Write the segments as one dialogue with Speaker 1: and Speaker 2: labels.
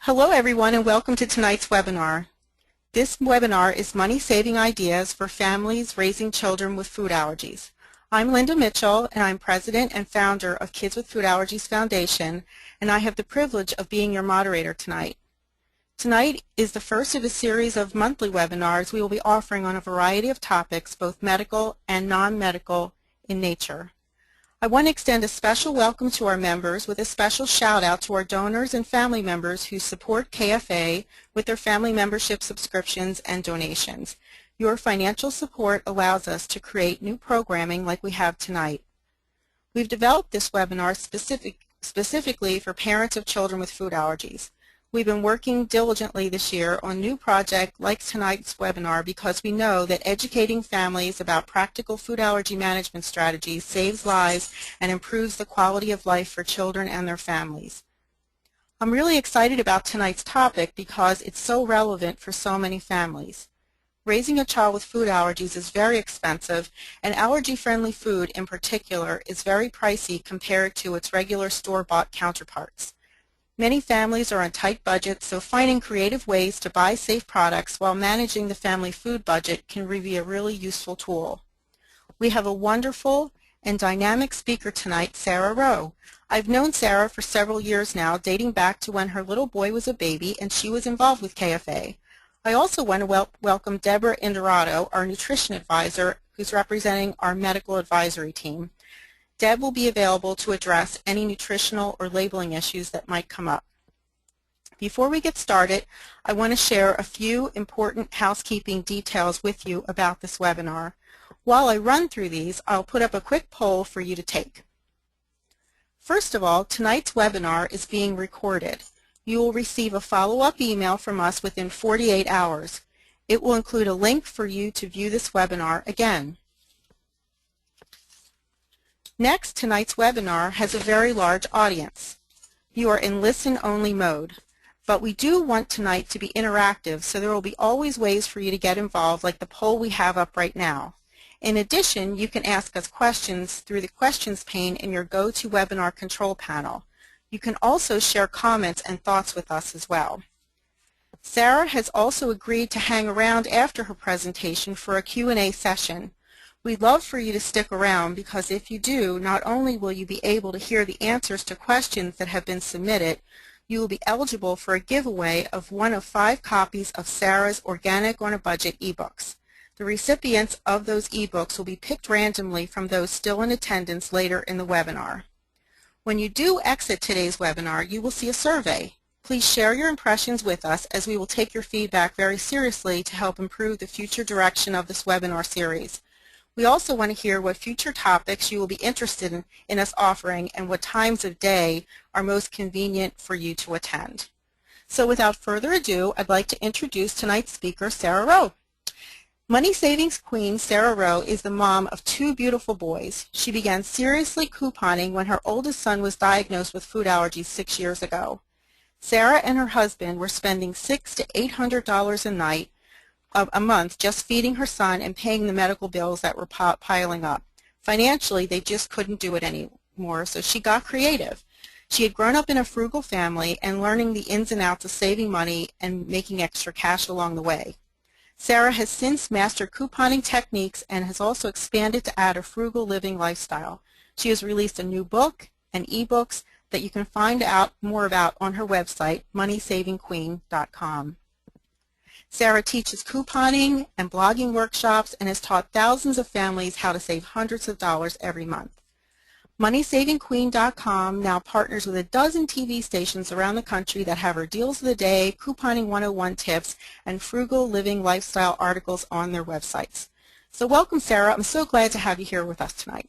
Speaker 1: Hello everyone and welcome to tonight's webinar. This webinar is Money Saving Ideas for Families Raising Children with Food Allergies. I'm Linda Mitchell and I'm President and Founder of Kids with Food Allergies Foundation, and I have the privilege of being your moderator tonight. Tonight is the first of a series of monthly webinars we will be offering on a variety of topics, both medical and non-medical in nature. I want to extend a special welcome to our members with a special shout out to our donors and family members who support KFA with their family membership subscriptions and donations. Your financial support allows us to create new programming like we have tonight. We've developed this webinar specifically for parents of children with food allergies. We've been working diligently this year on a new project like tonight's webinar because we know that educating families about practical food allergy management strategies saves lives and improves the quality of life for children and their families. I'm really excited about tonight's topic because it's so relevant for so many families. Raising a child with food allergies is very expensive, and allergy-friendly food in particular is very pricey compared to its regular store-bought counterparts. Many families are on tight budgets, so finding creative ways to buy safe products while managing the family food budget can be a really useful tool. We have a wonderful and dynamic speaker tonight, Sarah Rowe. I've known Sarah for several years now, dating back to when her little boy was a baby and she was involved with KFA. I also want to welcome Deborah Indurato, our nutrition advisor, who's representing our medical advisory team. Deb will be available to address any nutritional or labeling issues that might come up. Before we get started, I want to share a few important housekeeping details with you about this webinar. While I run through these, I'll put up a quick poll for you to take. First of all, tonight's webinar is being recorded. You will receive a follow-up email from us within 48 hours. It will include a link for you to view this webinar again. Next, tonight's webinar has a very large audience. You are in listen-only mode, but we do want tonight to be interactive, so there will be always ways for you to get involved, like the poll we have up right now. In addition, you can ask us questions through the questions pane in your GoToWebinar control panel. You can also share comments and thoughts with us as well. Sarah has also agreed to hang around after her presentation for a Q&A session. We'd love for you to stick around because if you do, not only will you be able to hear the answers to questions that have been submitted, you will be eligible for a giveaway of one of 5 copies of Sarah's Organic on a Budget ebooks. The recipients of those ebooks will be picked randomly from those still in attendance later in the webinar. When you do exit today's webinar, you will see a survey. Please share your impressions with us as we will take your feedback very seriously to help improve the future direction of this webinar series. We also want to hear what future topics you will be interested in us offering and what times of day are most convenient for you to attend. So without further ado, I'd like to introduce tonight's speaker, Sarah Rowe. Money Savings Queen Sarah Rowe is the mom of 2 beautiful boys. She began seriously couponing when her oldest son was diagnosed with food allergies 6 years ago. Sarah and her husband were spending $600 to $800 a month just feeding her son and paying the medical bills that were piling up. Financially, they just couldn't do it anymore, so she got creative. She had grown up in a frugal family and learning the ins and outs of saving money and making extra cash along the way. Sarah has since mastered couponing techniques and has also expanded to add a frugal living lifestyle. She has released a new book and ebooks that you can find out more about on her website, moneysavingqueen.com. Sarah teaches couponing and blogging workshops and has taught thousands of families how to save hundreds of dollars every month. MoneySavingQueen.com now partners with a dozen TV stations around the country that have her deals of the day, couponing 101 tips, and frugal living lifestyle articles on their websites. So welcome, Sarah. I'm so glad to have you here with us tonight.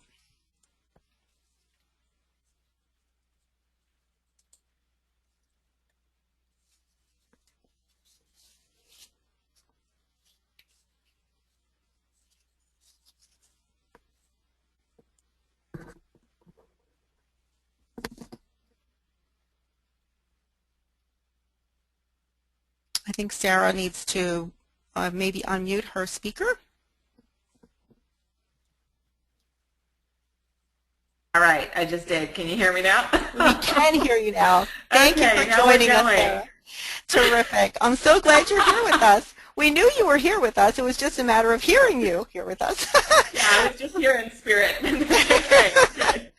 Speaker 1: I think Sarah needs to maybe unmute her speaker.
Speaker 2: All right, I just did. Can you hear me now?
Speaker 1: We can hear you now. Thank you for joining us, Sarah. Terrific. I'm so glad you're here with us. We knew you were here with us. It was just a matter of hearing you here with us.
Speaker 2: Yeah, I was just here in spirit. Okay.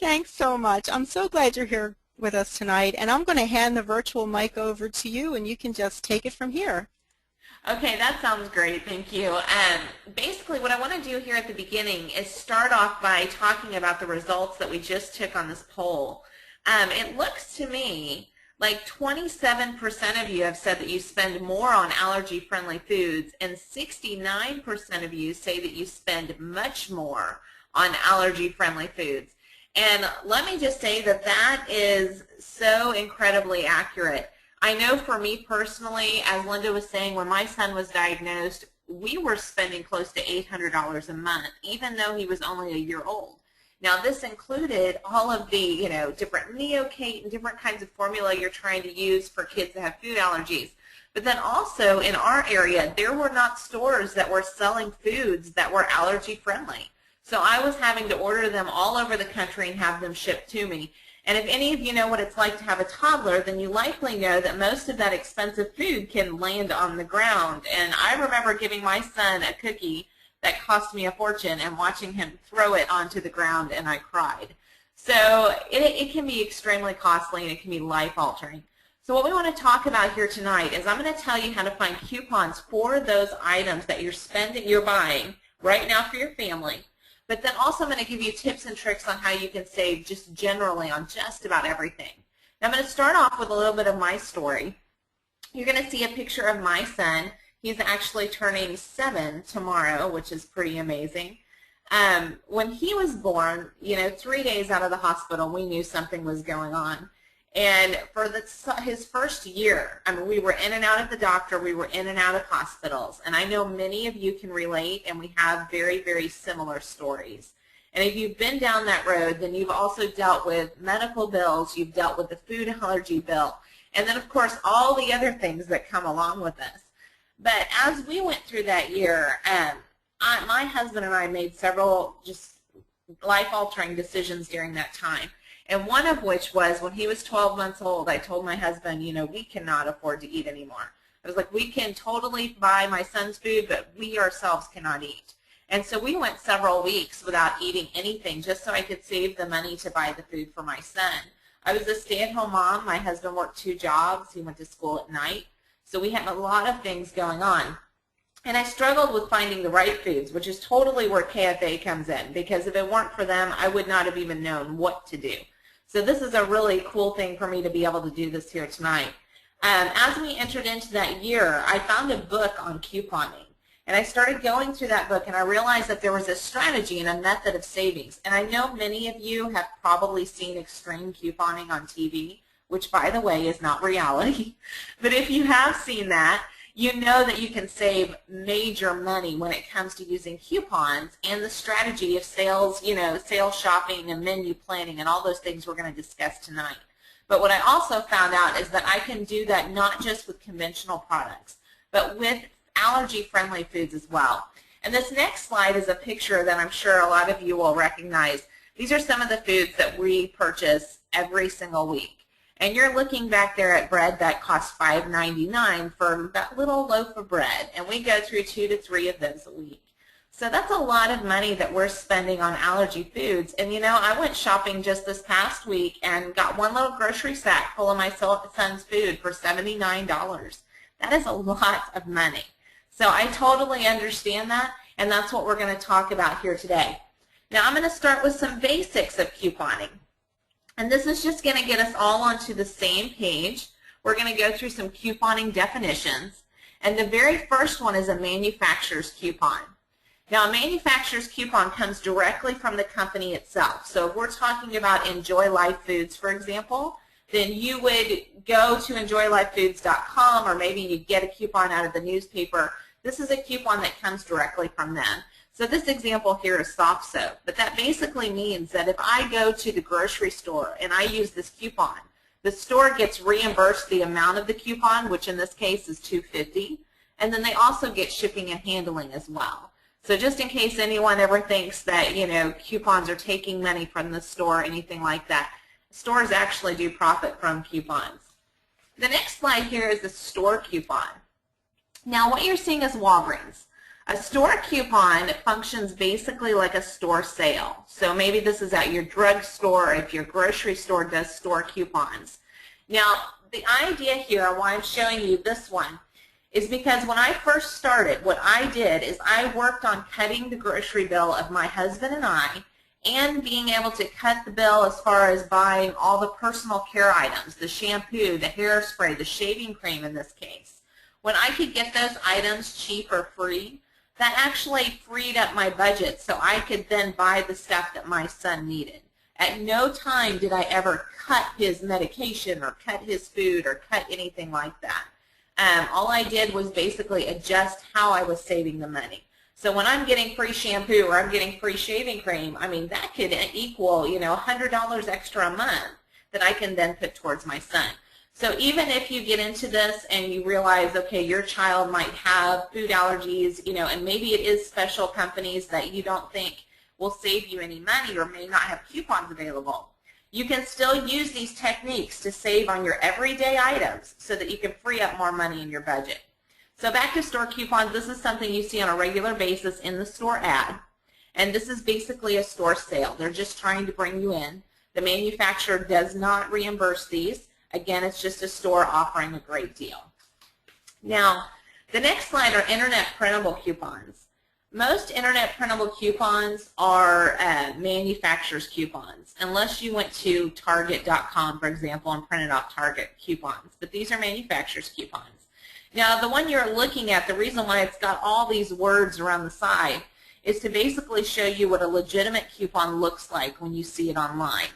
Speaker 1: Thanks so much. I'm so glad you're here with us tonight, and I'm going to hand the virtual mic over to you, and you can just take it from here.
Speaker 2: Okay, that sounds great. Thank you. Basically, what I want to do here at the beginning is start off by talking about the results that we just took on this poll. It looks to me like 27% of you have said that you spend more on allergy-friendly foods, and 69% of you say that you spend much more on allergy-friendly foods. And let me just say that that is so incredibly accurate. I know for me personally, as Linda was saying, when my son was diagnosed, we were spending close to $800 a month, even though he was only a year old. Now, this included all of the, different Neocate and different kinds of formula you're trying to use for kids that have food allergies. But then also in our area, there were not stores that were selling foods that were allergy friendly. So I was having to order them all over the country and have them shipped to me. And if any of you know what it's like to have a toddler, then you likely know that most of that expensive food can land on the ground. And I remember giving my son a cookie that cost me a fortune and watching him throw it onto the ground, and I cried. So it can be extremely costly, and it can be life-altering. So what we want to talk about here tonight is I'm going to tell you how to find coupons for those items that you're buying right now for your family. But then also I'm going to give you tips and tricks on how you can save just generally on just about everything. Now I'm going to start off with a little bit of my story. You're going to see a picture of my son. He's actually turning 7 tomorrow, which is pretty amazing. When he was born, 3 days out of the hospital, we knew something was going on. And for his first year, we were in and out of the doctor, we were in and out of hospitals. And I know many of you can relate, and we have very, very similar stories. And if you've been down that road, then you've also dealt with medical bills, you've dealt with the food allergy bill, and then, of course, all the other things that come along with this. But as we went through that year, my husband and I made several just life-altering decisions during that time. And one of which was when he was 12 months old, I told my husband, we cannot afford to eat anymore. I was like, we can totally buy my son's food, but we ourselves cannot eat. And so we went several weeks without eating anything just so I could save the money to buy the food for my son. I was a stay-at-home mom. My husband worked 2 jobs. He went to school at night. So we had a lot of things going on. And I struggled with finding the right foods, which is totally where KFA comes in, because if it weren't for them, I would not have even known what to do. So this is a really cool thing for me to be able to do this here tonight. As we entered into that year, I found a book on couponing. And I started going through that book, and I realized that there was a strategy and a method of savings. And I know many of you have probably seen extreme couponing on TV, which, by the way, is not reality. But if you have seen that, you know that you can save major money when it comes to using coupons and the strategy of sales, sales shopping and menu planning and all those things we're going to discuss tonight. But what I also found out is that I can do that not just with conventional products, but with allergy-friendly foods as well. And this next slide is a picture that I'm sure a lot of you will recognize. These are some of the foods that we purchase every single week. And you're looking back there at bread that costs $5.99 for that little loaf of bread. And we go through 2 to 3 of those a week. So that's a lot of money that we're spending on allergy foods. And I went shopping just this past week and got one little grocery sack full of my son's food for $79. That is a lot of money. So I totally understand that, and that's what we're going to talk about here today. Now I'm going to start with some basics of couponing. And this is just going to get us all onto the same page. We're going to go through some couponing definitions. And the very first one is a manufacturer's coupon. Now, a manufacturer's coupon comes directly from the company itself. So if we're talking about Enjoy Life Foods, for example, then you would go to enjoylifefoods.com, or maybe you get a coupon out of the newspaper. This is a coupon that comes directly from them. So this example here is soft soap, but that basically means that if I go to the grocery store and I use this coupon, the store gets reimbursed the amount of the coupon, which in this case is $2.50, and then they also get shipping and handling as well. So just in case anyone ever thinks that, coupons are taking money from the store or anything like that, stores actually do profit from coupons. The next slide here is the store coupon. Now what you're seeing is Walgreens. A store coupon functions basically like a store sale. So maybe this is at your drugstore, if your grocery store does store coupons. Now the idea here, why I'm showing you this one, is because when I first started, what I did is I worked on cutting the grocery bill of my husband and I, and being able to cut the bill as far as buying all the personal care items, the shampoo, the hairspray, the shaving cream in this case. When I could get those items cheap or free, that actually freed up my budget so I could then buy the stuff that my son needed. At no time did I ever cut his medication or cut his food or cut anything like that. All I did was basically adjust how I was saving the money. So when I'm getting free shampoo or I'm getting free shaving cream, I mean, that could equal, $100 extra a month that I can then put towards my son. So even if you get into this and you realize, okay, your child might have food allergies, and maybe it is special companies that you don't think will save you any money or may not have coupons available, you can still use these techniques to save on your everyday items so that you can free up more money in your budget. So back to store coupons, this is something you see on a regular basis in the store ad. And this is basically a store sale. They're just trying to bring you in. The manufacturer does not reimburse these. Again, it's just a store offering a great deal. Now, the next slide are internet printable coupons. Most internet printable coupons are manufacturer's coupons, unless you went to Target.com, for example, and printed off Target coupons. But these are manufacturer's coupons. Now, the one you're looking at, the reason why it's got all these words around the side is to basically show you what a legitimate coupon looks like when you see it online.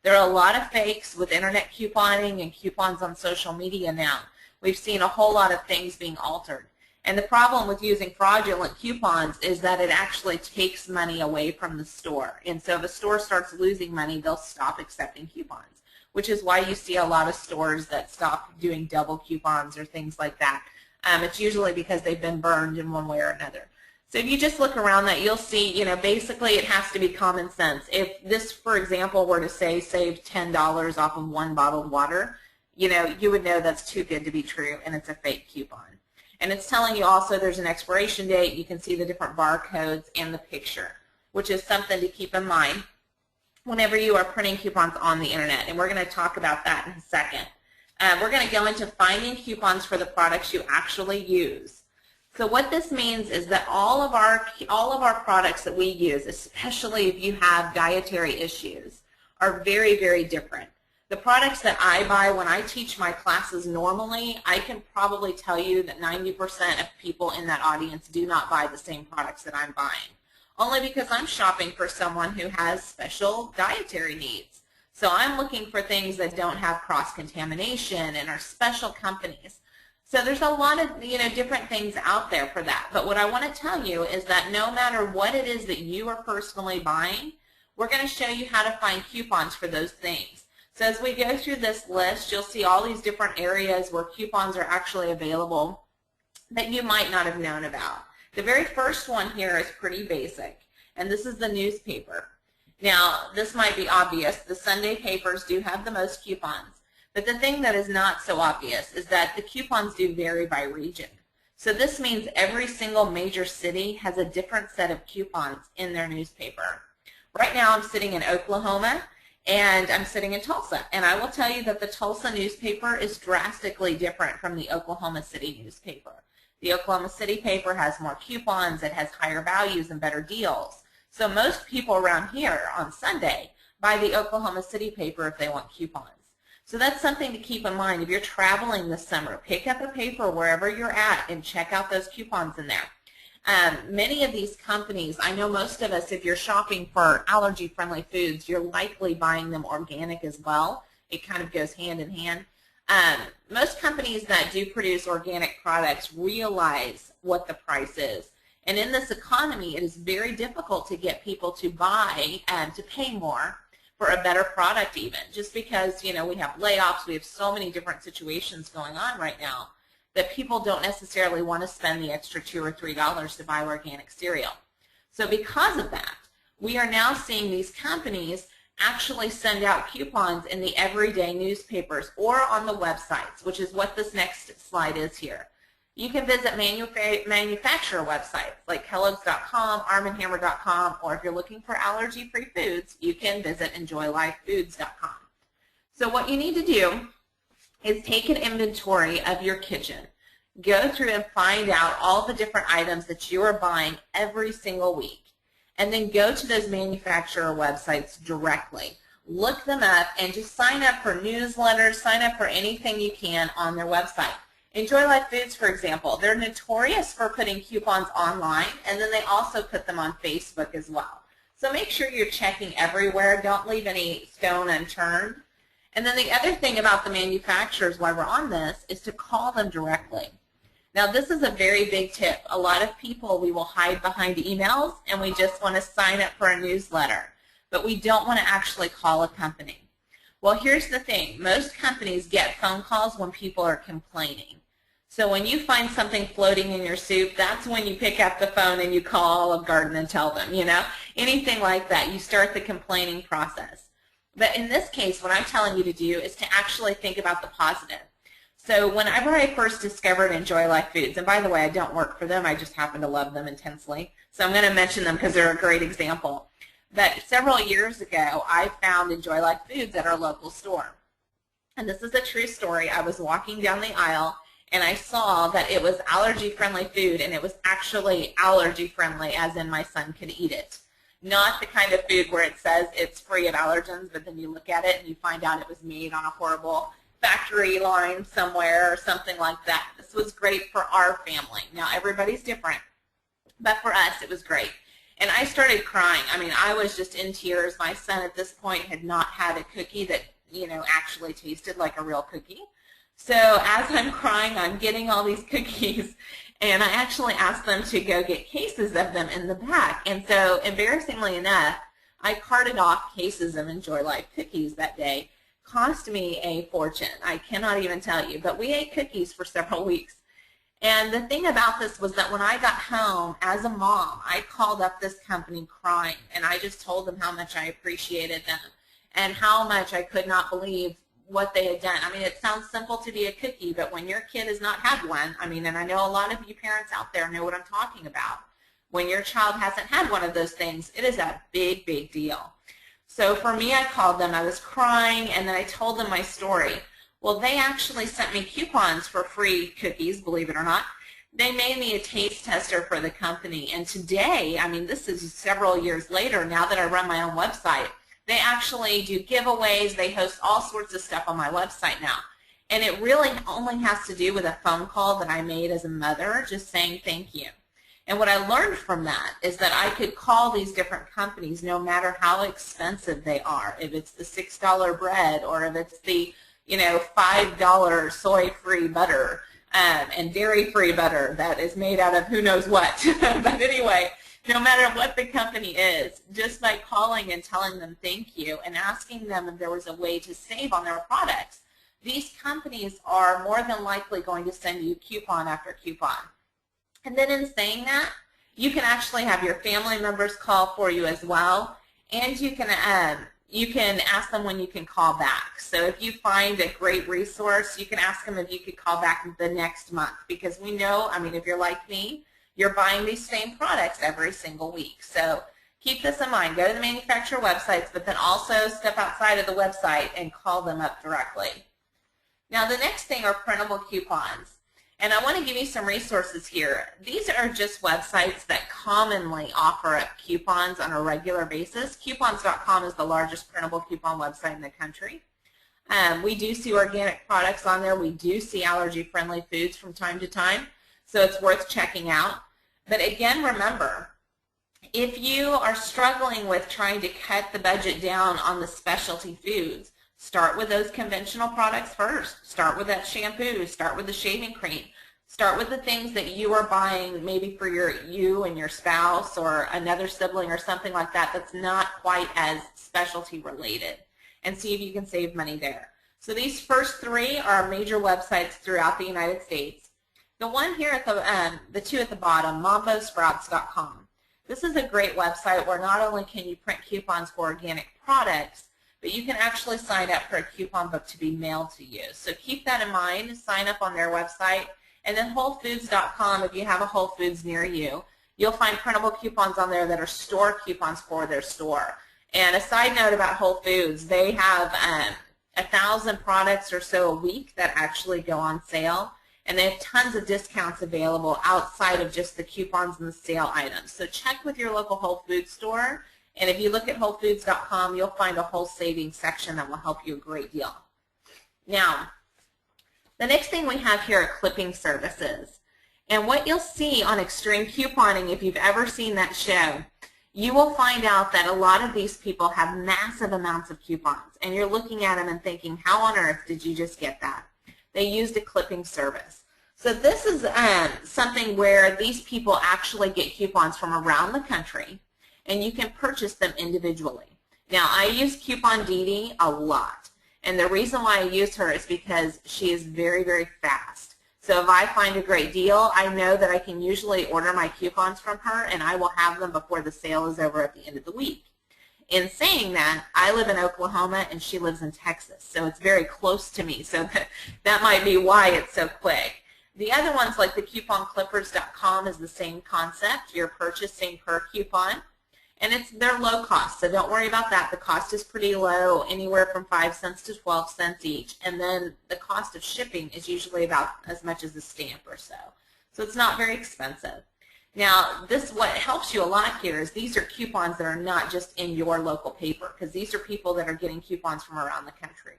Speaker 2: There are a lot of fakes with internet couponing and coupons on social media now. We've seen a whole lot of things being altered. And the problem with using fraudulent coupons is that it actually takes money away from the store. And so if a store starts losing money, they'll stop accepting coupons, which is why you see a lot of stores that stop doing double coupons or things like that. It's usually because they've been burned in one way or another. So if you just look around that, you'll see, basically it has to be common sense. If this, for example, were to say save $10 off of one bottled water, you would know that's too good to be true and it's a fake coupon. And it's telling you also there's an expiration date. You can see the different barcodes and the picture, which is something to keep in mind whenever you are printing coupons on the internet. And we're going to talk about that in a second. We're going to go into finding coupons for the products you actually use. So what this means is that all of our products that we use, especially if you have dietary issues, are very, very different. The products that I buy when I teach my classes normally, I can probably tell you that 90% of people in that audience do not buy the same products that I'm buying, only because I'm shopping for someone who has special dietary needs. So I'm looking for things that don't have cross-contamination and are special companies. So there's a lot of different things out there for that. But what I want to tell you is that no matter what it is that you are personally buying, we're going to show you how to find coupons for those things. So as we go through this list, you'll see all these different areas where coupons are actually available that you might not have known about. The very first one here is pretty basic, and this is the newspaper. Now, this might be obvious. The Sunday papers do have the most coupons. But the thing that is not so obvious is that the coupons do vary by region. So this means every single major city has a different set of coupons in their newspaper. Right now I'm sitting in Oklahoma, and I'm sitting in Tulsa, and I will tell you that the Tulsa newspaper is drastically different from the Oklahoma City newspaper. The Oklahoma City paper has more coupons, it has higher values and better deals. So most people around here on Sunday buy the Oklahoma City paper if they want coupons. So that's something to keep in mind. If you're traveling this summer, pick up a paper wherever you're at and check out those coupons in there. Many of these companies, I know most of us, if you're shopping for allergy-friendly foods, you're likely buying them organic as well. It kind of goes hand in hand. Most companies that do produce organic products realize what the price is. And in this economy, it is very difficult to get people to buy and to pay more for a better product even, just because, we have layoffs, we have so many different situations going on right now that people don't necessarily want to spend the extra $2 or $3 to buy organic cereal. So because of that, we are now seeing these companies actually send out coupons in the everyday newspapers or on the websites, which is what this next slide is here. You can visit manufacturer websites like Kellogg's.com, ArmandHammer.com, or if you're looking for allergy-free foods, you can visit EnjoyLifeFoods.com. So what you need to do is take an inventory of your kitchen. Go through and find out all the different items that you are buying every single week. And then go to those manufacturer websites directly. Look them up and just sign up for newsletters, sign up for anything you can on their website. Enjoy Life Foods, for example, they're notorious for putting coupons online, and then they also put them on Facebook as well. So make sure you're checking everywhere. Don't leave any stone unturned. And then the other thing about the manufacturers while we're on this is to call them directly. Now this is a very big tip. A lot of people, we will hide behind emails and we just want to sign up for a newsletter, but we don't want to actually call a company. Well, here's the thing. Most companies get phone calls when people are complaining. So when you find something floating in your soup, that's when you pick up the phone and you call Olive Garden and tell them, anything like that. You start the complaining process. But in this case, what I'm telling you to do is to actually think about the positive. So whenever I first discovered Enjoy Life Foods, and by the way, I don't work for them, I just happen to love them intensely. So I'm going to mention them because they're a great example. But several years ago, I found Enjoy Life Foods at our local store. And this is a true story. I was walking down the aisle and I saw that it was allergy-friendly food, and it was actually allergy-friendly, as in my son could eat it. Not the kind of food where it says it's free of allergens, but then you look at it and you find out it was made on a horrible factory line somewhere or something like that. This was great for our family. Now, everybody's different, but for us, it was great. And I started crying. I mean, I was just in tears. My son at this point had not had a cookie that, actually tasted like a real cookie. So as I'm crying, I'm getting all these cookies, and I actually asked them to go get cases of them in the back. And so, embarrassingly enough, I carted off cases of Enjoy Life cookies that day. Cost me a fortune. I cannot even tell you. But we ate cookies for several weeks. And the thing about this was that when I got home, as a mom, I called up this company crying, and I just told them how much I appreciated them and how much I could not believe what they had done. I mean, it sounds simple to be a cookie, but when your kid has not had one, and I know a lot of you parents out there know what I'm talking about. When your child hasn't had one of those things, it is a big, big deal. So for me, I called them, I was crying, and then I told them my story. Well, they actually sent me coupons for free cookies, believe it or not. They made me a taste tester for the company, and today, this is several years later, now that I run my own website, they actually do giveaways. They host all sorts of stuff on my website now. And it really only has to do with a phone call that I made as a mother, just saying thank you. And what I learned from that is that I could call these different companies no matter how expensive they are. If it's the $6 bread, or if it's the $5 soy-free butter and dairy-free butter that is made out of who knows what. But anyway, no matter what the company is, just by calling and telling them thank you and asking them if there was a way to save on their products, these companies are more than likely going to send you coupon after coupon. And then in saying that, you can actually have your family members call for you as well, and you can ask them when you can call back. So if you find a great resource, you can ask them if you could call back the next month, because we know, if you're like me, you're buying these same products every single week. So keep this in mind. Go to the manufacturer websites, but then also step outside of the website and call them up directly. Now the next thing are printable coupons. And I want to give you some resources here. These are just websites that commonly offer up coupons on a regular basis. Coupons.com is the largest printable coupon website in the country. We do see organic products on there. We do see allergy-friendly foods from time to time, so it's worth checking out. But again, remember, if you are struggling with trying to cut the budget down on the specialty foods, start with those conventional products first. Start with that shampoo. Start with the shaving cream. Start with the things that you are buying maybe for you and your spouse or another sibling or something like that that's not quite as specialty related, and see if you can save money there. So these first three are major websites throughout the United States. The one here at the two at the bottom, mambosprouts.com. This is a great website where not only can you print coupons for organic products, but you can actually sign up for a coupon book to be mailed to you. So keep that in mind. Sign up on their website. And then WholeFoods.com, if you have a Whole Foods near you, you'll find printable coupons on there that are store coupons for their store. And a side note about Whole Foods, they have 1,000 products or so a week that actually go on sale. And they have tons of discounts available outside of just the coupons and the sale items. So check with your local Whole Foods store. And if you look at WholeFoods.com, you'll find a whole savings section that will help you a great deal. Now, the next thing we have here are clipping services. And what you'll see on Extreme Couponing, if you've ever seen that show, you will find out that a lot of these people have massive amounts of coupons. And you're looking at them and thinking, how on earth did you just get that? They used a clipping service. So this is something where these people actually get coupons from around the country, and you can purchase them individually. Now, I use Coupon Didi a lot. And the reason why I use her is because she is very, very fast. So if I find a great deal, I know that I can usually order my coupons from her, and I will have them before the sale is over at the end of the week. In saying that, I live in Oklahoma, and she lives in Texas, so it's very close to me. So that might be why it's so quick. The other ones, like the CouponClippers.com, is the same concept. You're purchasing per coupon. And they're low cost, so don't worry about that. The cost is pretty low, anywhere from 5 cents to 12 cents each. And then the cost of shipping is usually about as much as a stamp or so. So it's not very expensive. Now, what helps you a lot here is these are coupons that are not just in your local paper, because these are people that are getting coupons from around the country.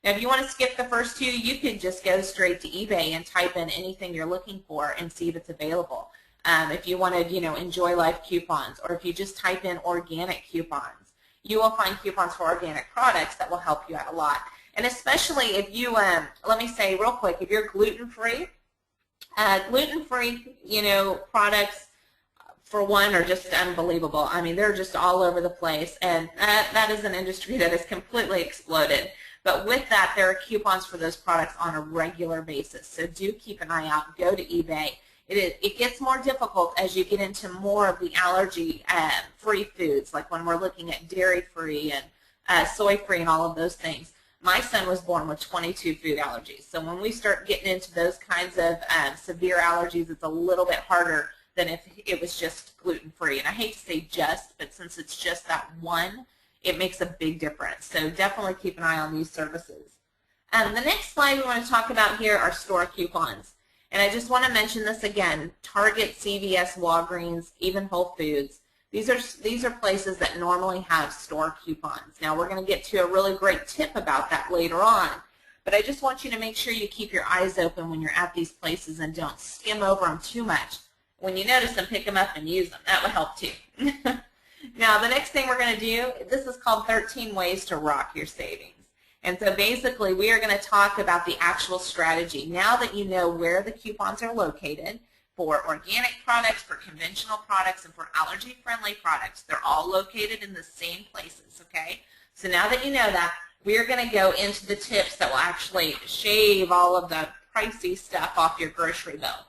Speaker 2: Now, if you want to skip the first two, you could just go straight to eBay and type in anything you're looking for and see if it's available. If you wanted, Enjoy Life coupons, or if you just type in organic coupons, you will find coupons for organic products that will help you out a lot. And especially if you, let me say real quick, if you're gluten-free, products, for one, are just unbelievable. I mean, they're just all over the place, and that is an industry that has completely exploded. But with that, there are coupons for those products on a regular basis. So do keep an eye out. Go to eBay. It gets more difficult as you get into more of the allergy-free foods, like when we're looking at dairy-free and soy-free and all of those things. My son was born with 22 food allergies. So when we start getting into those kinds of severe allergies, it's a little bit harder than if it was just gluten-free. And I hate to say just, but since it's just that one, it makes a big difference. So definitely keep an eye on these services. The next slide we want to talk about here are store coupons. And I just want to mention this again: Target, CVS, Walgreens, even Whole Foods. These are places that normally have store coupons. Now, we're going to get to a really great tip about that later on. But I just want you to make sure you keep your eyes open when you're at these places and don't skim over them too much. When you notice them, pick them up and use them. That will help too. Now, the next thing we're going to do, this is called 13 Ways to Rock Your Savings. And so basically, we are going to talk about the actual strategy. Now that you know where the coupons are located for organic products, for conventional products, and for allergy-friendly products, they're all located in the same places, okay? So now that you know that, we are going to go into the tips that will actually shave all of the pricey stuff off your grocery bill.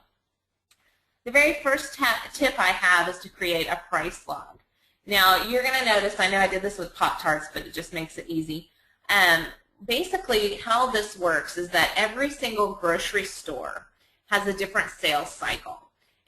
Speaker 2: The very first tip I have is to create a price log. Now, you're going to notice, I know I did this with Pop-Tarts, but it just makes it easy. Basically, how this works is that every single grocery store has a different sales cycle.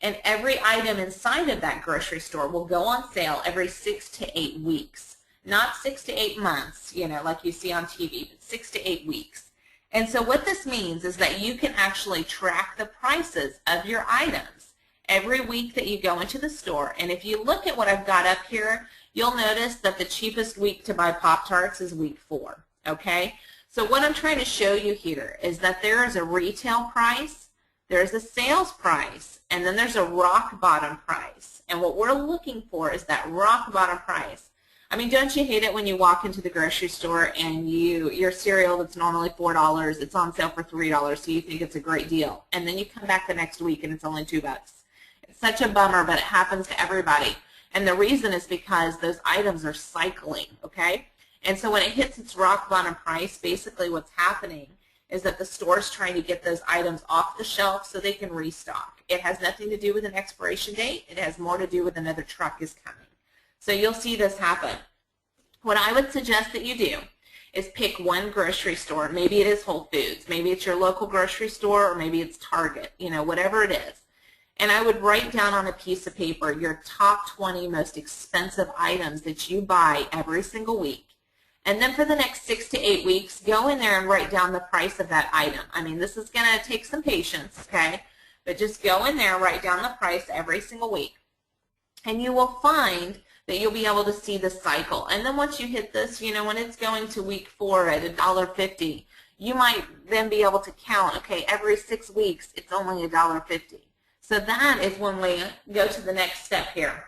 Speaker 2: And every item inside of that grocery store will go on sale every 6 to 8 weeks. Not 6 to 8 months, like you see on TV, but 6 to 8 weeks. And so what this means is that you can actually track the prices of your items every week that you go into the store. And if you look at what I've got up here, you'll notice that the cheapest week to buy Pop-Tarts is week 4, okay? So what I'm trying to show you here is that there is a retail price, there's a sales price, and then there's a rock bottom price. And what we're looking for is that rock bottom price. I mean, don't you hate it when you walk into the grocery store and your cereal that's normally $4, it's on sale for $3, so you think it's a great deal. And then you come back the next week and it's only $2. It's such a bummer, but it happens to everybody. And the reason is because those items are cycling, okay? And so when it hits its rock bottom price, basically what's happening is that the store's trying to get those items off the shelf so they can restock. It has nothing to do with an expiration date. It has more to do with another truck is coming. So you'll see this happen. What I would suggest that you do is pick one grocery store. Maybe it is Whole Foods. Maybe it's your local grocery store, or maybe it's Target, whatever it is. And I would write down on a piece of paper your top 20 most expensive items that you buy every single week. And then for the next 6 to 8 weeks, go in there and write down the price of that item. I mean, this is going to take some patience, okay? But just go in there and write down the price every single week. And you will find that you'll be able to see the cycle. And then once you hit this, when it's going to week 4 at $1.50, you might then be able to count, okay, every 6 weeks it's only $1.50. So that is when we go to the next step here.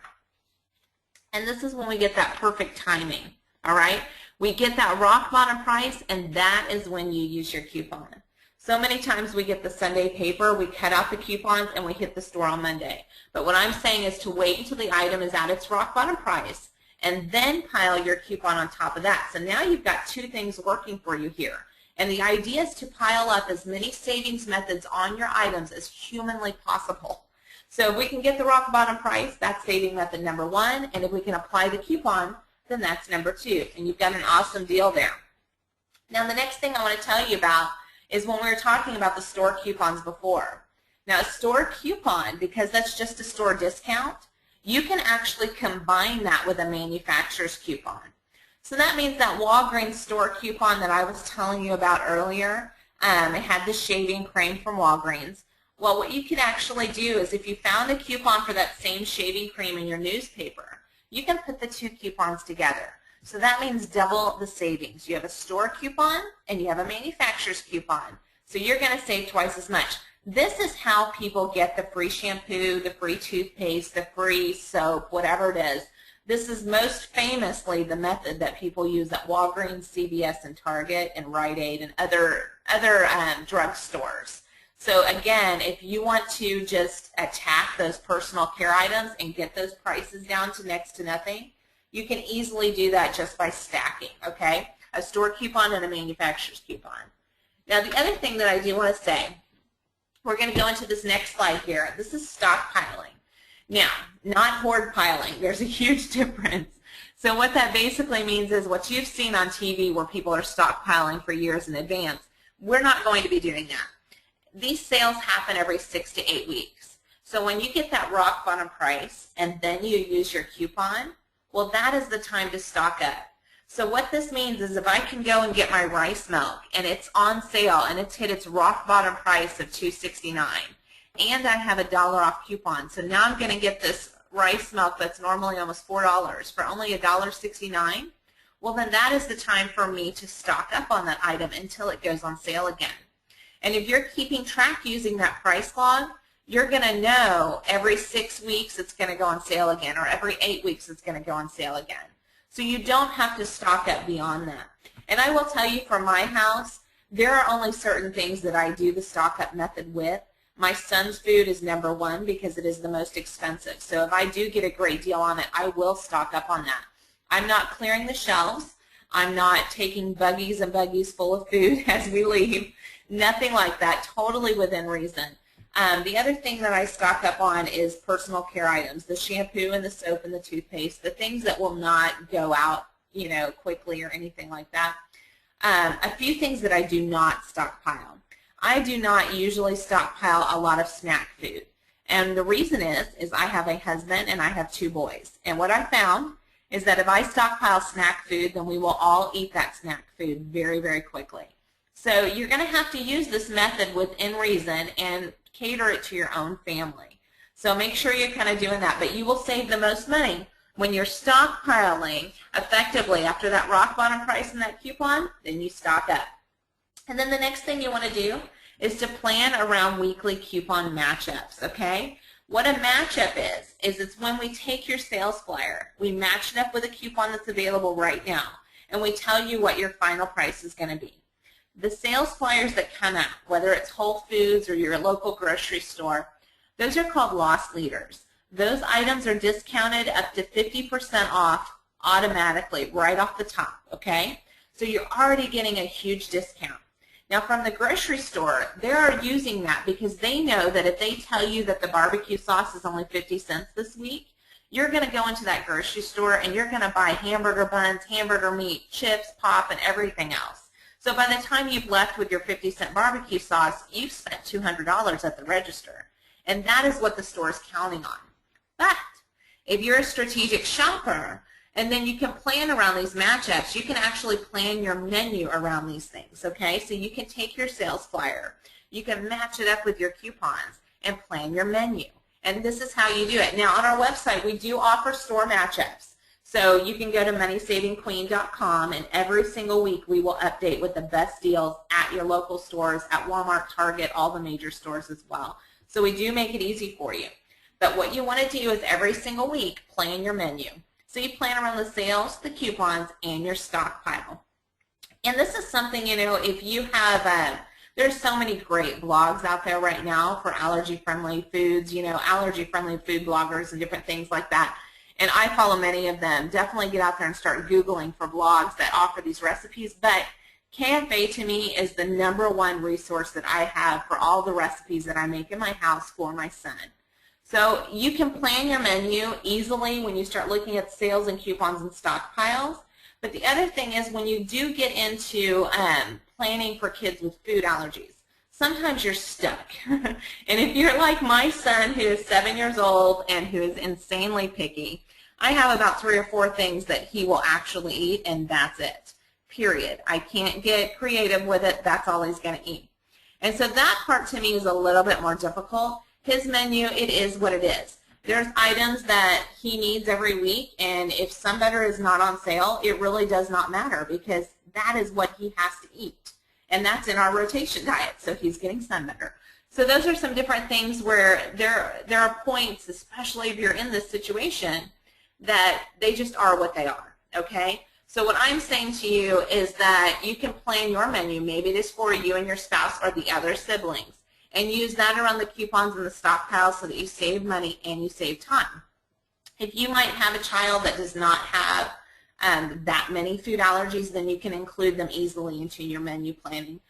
Speaker 2: And this is when we get that perfect timing, all right? We get that rock bottom price, and that is when you use your coupon. So many times we get the Sunday paper, we cut out the coupons, and we hit the store on Monday. But what I'm saying is to wait until the item is at its rock bottom price, and then pile your coupon on top of that. So now you've got 2 things working for you here. And the idea is to pile up as many savings methods on your items as humanly possible. So if we can get the rock bottom price, that's saving method number 1. And if we can apply the coupon, then that's number 2. And you've got an awesome deal there. Now the next thing I want to tell you about is when we were talking about the store coupons before. Now a store coupon, because that's just a store discount, you can actually combine that with a manufacturer's coupon. So that means that Walgreens store coupon that I was telling you about earlier, it had the shaving cream from Walgreens. Well, what you could actually do is if you found a coupon for that same shaving cream in your newspaper, you can put the 2 coupons together. So that means double the savings. You have a store coupon and you have a manufacturer's coupon. So you're going to save twice as much. This is how people get the free shampoo, the free toothpaste, the free soap, whatever it is. This is most famously the method that people use at Walgreens, CVS, and Target, and Rite Aid, and other drugstores. So again, if you want to just attack those personal care items and get those prices down to next to nothing, you can easily do that just by stacking, okay? A store coupon and a manufacturer's coupon. Now the other thing that I do want to say, we're going to go into this next slide here. This is stockpiling. Now, not hoard piling. There's a huge difference. So what that basically means is what you've seen on TV where people are stockpiling for years in advance, we're not going to be doing that. These sales happen every 6 to 8 weeks. So when you get that rock bottom price and then you use your coupon, well, that is the time to stock up. So what this means is if I can go and get my rice milk and it's on sale and it's hit its rock bottom price of $2.69 and I have a $1 off coupon, so now I'm going to get this rice milk that's normally almost $4 for only $1.69, well then that is the time for me to stock up on that item until it goes on sale again. And if you're keeping track using that price log, you're going to know every 6 weeks it's going to go on sale again, or every 8 weeks it's going to go on sale again. So you don't have to stock up beyond that. And I will tell you from my house, there are only certain things that I do the stock up method with. My son's food is number 1 because it is the most expensive. So if I do get a great deal on it, I will stock up on that. I'm not clearing the shelves. I'm not taking buggies and buggies full of food as we leave. Nothing like that, totally within reason. The other thing that I stock up on is personal care items, the shampoo and the soap and the toothpaste, the things that will not go out, quickly or anything like that. A few things that I do not stockpile. I do not usually stockpile a lot of snack food. And the reason is I have a husband and I have 2 boys. And what I found is that if I stockpile snack food, then we will all eat that snack food very, very quickly. So you're going to have to use this method within reason and cater it to your own family. So make sure you're kind of doing that. But you will save the most money when you're stockpiling effectively after that rock bottom price and that coupon, then you stock up. And then the next thing you want to do is to plan around weekly coupon matchups, okay? What a matchup is it's when we take your sales flyer, we match it up with a coupon that's available right now, and we tell you what your final price is going to be. The sales flyers that come out, whether it's Whole Foods or your local grocery store, those are called loss leaders. Those items are discounted up to 50% off automatically right off the top, okay? So you're already getting a huge discount. Now from the grocery store, they're using that because they know that if they tell you that the barbecue sauce is only 50 cents this week, you're going to go into that grocery store and you're going to buy hamburger buns, hamburger meat, chips, pop, and everything else. So by the time you've left with your 50-cent barbecue sauce, you've spent $200 at the register. And that is what the store is counting on. But if you're a strategic shopper, and then you can plan around these matchups, you can actually plan your menu around these things, okay? So you can take your sales flyer, you can match it up with your coupons, and plan your menu. And this is how you do it. Now on our website, we do offer store matchups. So you can go to moneysavingqueen.com, and every single week we will update with the best deals at your local stores, at Walmart, Target, all the major stores as well. So we do make it easy for you. But what you want to do is every single week plan your menu. So you plan around the sales, the coupons, and your stockpile. And this is something, you know, if you have, there's so many great blogs out there right now for allergy-friendly foods, you know, allergy-friendly food bloggers and different things like that. And I follow many of them. Definitely get out there and start Googling for blogs that offer these recipes. But KFA to me is the #1 resource that I have for all the recipes that I make in my house for my son. So you can plan your menu easily when you start looking at sales and coupons and stockpiles. But the other thing is when you do get into planning for kids with food allergies, sometimes you're stuck. And if you're like my son, who is 7 years old and who is insanely picky, I have about 3 or 4 things that he will actually eat, and that's it, period. I can't get creative with it. That's all he's going to eat. And so that part to me is a little bit more difficult. His menu, it is what it is. There's items that he needs every week, and if Sunbutter is not on sale, it really does not matter because that is what he has to eat. And that's in our rotation diet, so he's getting Sunbutter. So those are some different things where there are points, especially if you're in this situation, that they just are what they are, okay? So what I'm saying to you is that you can plan your menu. Maybe it is for you and your spouse or the other siblings, and use that around the coupons and the stockpile so that you save money and you save time. If you might have a child that does not have that many food allergies, then you can include them easily into your menu planning.